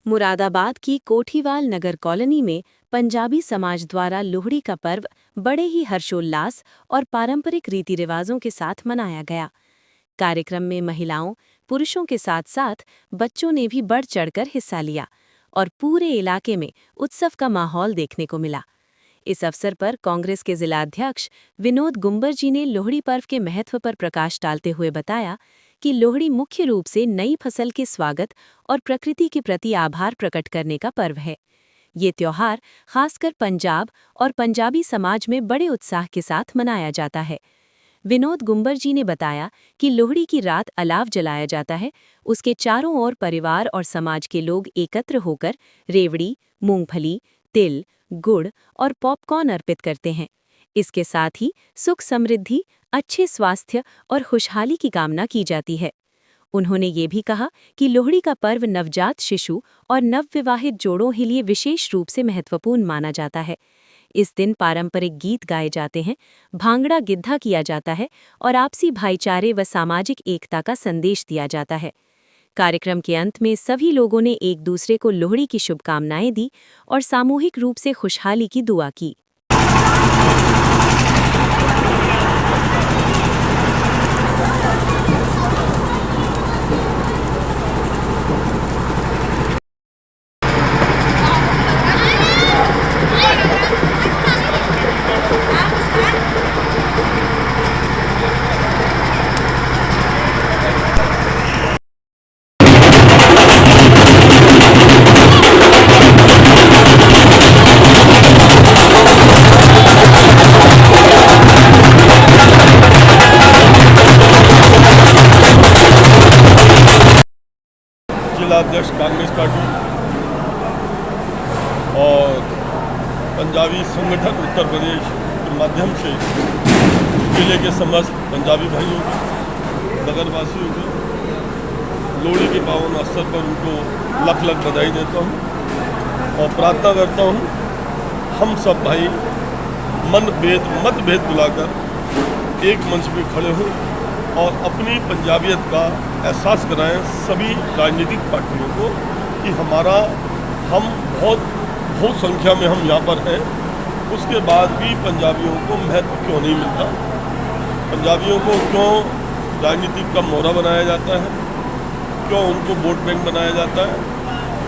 मुरादाबाद की कोठीवाल नगर कॉलोनी में पंजाबी समाज द्वारा लोहड़ी का पर्व बड़े ही हर्षोल्लास और पारंपरिक रीति रिवाजों के साथ मनाया गया। कार्यक्रम में महिलाओं, पुरुषों के साथ साथ बच्चों ने भी बढ़ चढ़कर हिस्सा लिया और पूरे इलाके में उत्सव का माहौल देखने को मिला। इस अवसर पर कांग्रेस के जिलाध्यक्ष विनोद गुंबर जी ने लोहड़ी पर्व के महत्व पर प्रकाश डालते हुए बताया कि लोहड़ी मुख्य रूप से नई फसल के स्वागत और प्रकृति के प्रति आभार प्रकट करने का पर्व है। ये त्योहार खासकर पंजाब और पंजाबी समाज में बड़े उत्साह के साथ मनाया जाता है। विनोद गुंबर जी ने बताया कि लोहड़ी की रात अलाव जलाया जाता है, उसके चारों ओर परिवार और समाज के लोग एकत्र होकर रेवड़ी, मूंगफली, तिल, गुड़ और पॉपकॉर्न अर्पित करते हैं। इसके साथ ही सुख समृद्धि, अच्छे स्वास्थ्य और खुशहाली की कामना की जाती है। उन्होंने ये भी कहा कि लोहड़ी का पर्व नवजात शिशु और नवविवाहित जोड़ों के लिए विशेष रूप से महत्वपूर्ण माना जाता है। इस दिन पारंपरिक गीत गाए जाते हैं, भांगड़ा गिद्धा किया जाता है और आपसी भाईचारे व सामाजिक एकता का संदेश दिया जाता है। कार्यक्रम के अंत में सभी लोगों ने एक दूसरे को लोहड़ी की शुभकामनाएं दी और सामूहिक रूप से खुशहाली की दुआ की। जिलाध्यक्ष कांग्रेस पार्टी और पंजाबी संगठन उत्तर प्रदेश के माध्यम से जिले के समस्त पंजाबी भाइयों को, नगरवासियों को लोहड़ी के पावन अवसर पर उनको लख लख बधाई देता हूँ और प्रार्थना करता हूँ हम सब भाई मतभेद भुलाकर एक मंच पे खड़े हों और अपनी पंजाबियत का एहसास कराएं सभी राजनीतिक पार्टियों को कि हम बहुत संख्या में हम यहाँ पर हैं, उसके बाद भी पंजाबियों को महत्व क्यों नहीं मिलता, पंजाबियों को क्यों राजनीतिक का मोहरा बनाया जाता है, क्यों उनको वोट बैंक बनाया जाता है।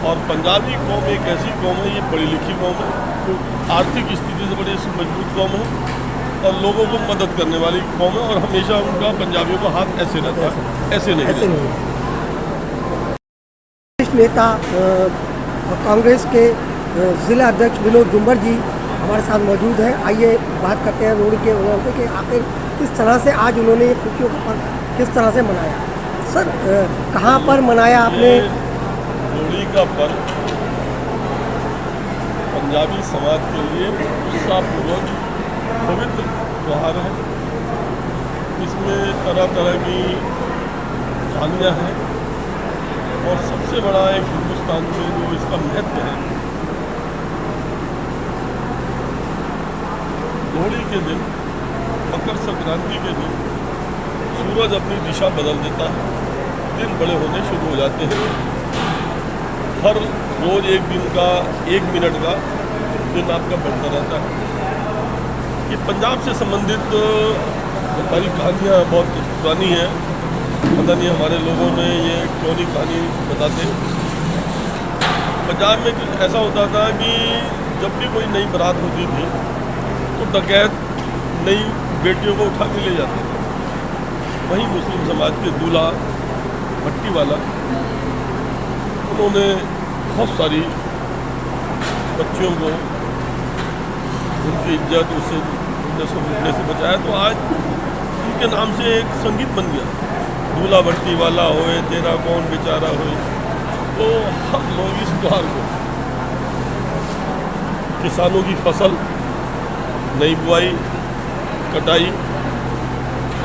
और पंजाबी कौम एक ऐसी कौम है, ये पढ़ी लिखी कौम है, आर्थिक स्थिति से बड़ी मजबूत कौम है और लोगों को मदद करने वाली कौम है और हमेशा उनका पंजाबियों का हाथ ऐसे रहता है, ऐसे नहीं। नेता कांग्रेस के जिला अध्यक्ष विनोद गुंबर जी हमारे साथ मौजूद हैं। आइए बात करते हैं लोहड़ी के उन्होंने कि आखिर किस तरह से आज उन्होंने ये खुशियों का पर्व किस तरह से मनाया। सर, कहाँ पर मनाया आपने? लोहड़ी का पर्व पंजाबी समाज के लिए उत्साहपूर्वक पवित्र त्यौहार है। इसमें तरह तरह की कहानियाँ हैं और सबसे बड़ा एक हिंदुस्तान में जो इसका महत्व है, लोहड़ी के दिन, मकर संक्रांति के दिन सूरज अपनी दिशा बदल देता है, दिन बड़े होने शुरू हो जाते हैं। हर रोज एक दिन का 1 मिनट का दिन आपका बढ़ता रहता है। ये पंजाब से संबंधित हमारी कहानियाँ बहुत पुरानी हैं, पता नहीं हमारे लोगों ने ये क्यों नहीं कहानी बताते। पंजाब में ऐसा होता था कि जब भी कोई नई बारात होती थी तो डकैत नई बेटियों को उठा के ले जाते थे। वहीं मुस्लिम समाज के दूल्हा भट्टी वाला, उन्होंने बहुत सारी बच्चियों को उनकी इज्जत उससे लूटने से बचाया। तो आज उनके नाम से एक संगीत बन गया, दूल्हा भट्टी वाला होए तेरा कौन बेचारा होए। तो हम लोग इस त्योहार को किसानों की फसल, नई बुआई, कटाई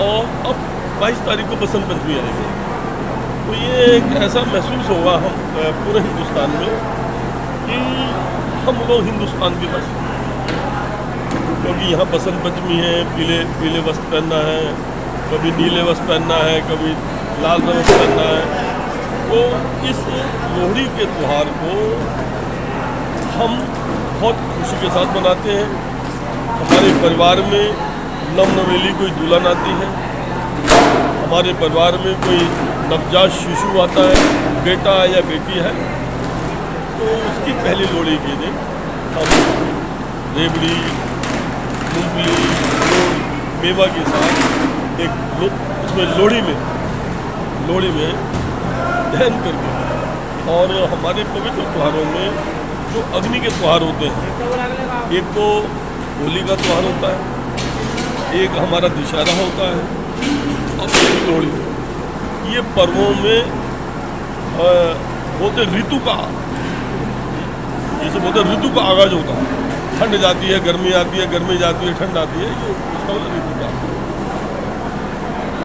और अब 22 तारीख को बसंत पंचमी आएगी, तो ये एक ऐसा महसूस होगा हम पूरे हिंदुस्तान में कि हम लोग हिंदुस्तान के बस, क्योंकि यहाँ बसंत पंचमी है, पीले वस्त्र पहनना है, कभी नीले वस्त्र पहनना है, कभी लाल वस्त्र पहनना है। तो इस लोहड़ी के त्यौहार को हम बहुत खुशी के साथ मनाते हैं। हमारे परिवार में नवनवेली कोई दुल्हन आती है, हमारे परिवार में कोई नवजात शिशु आता है, बेटा या बेटी है, तो उसकी पहली लोहड़ी के दिन हम रेवड़ी, मूंगफली, गुड़, मेवा के साथ एक उसमें लोहड़ी में दहन करके, और हमारे पवित्र त्योहारों में जो अग्नि के त्यौहार होते हैं, एक तो होली का त्यौहार होता है, एक हमारा दशहरा होता है और एक लोहड़ी। ये पर्वों में बोलते ऋतु का, जैसे बोलते ऋतु का आगाज होता है। ठंड जाती है, गर्मी आती है, गर्मी जाती है, ठंड आती है, ये उसका ऋतु का।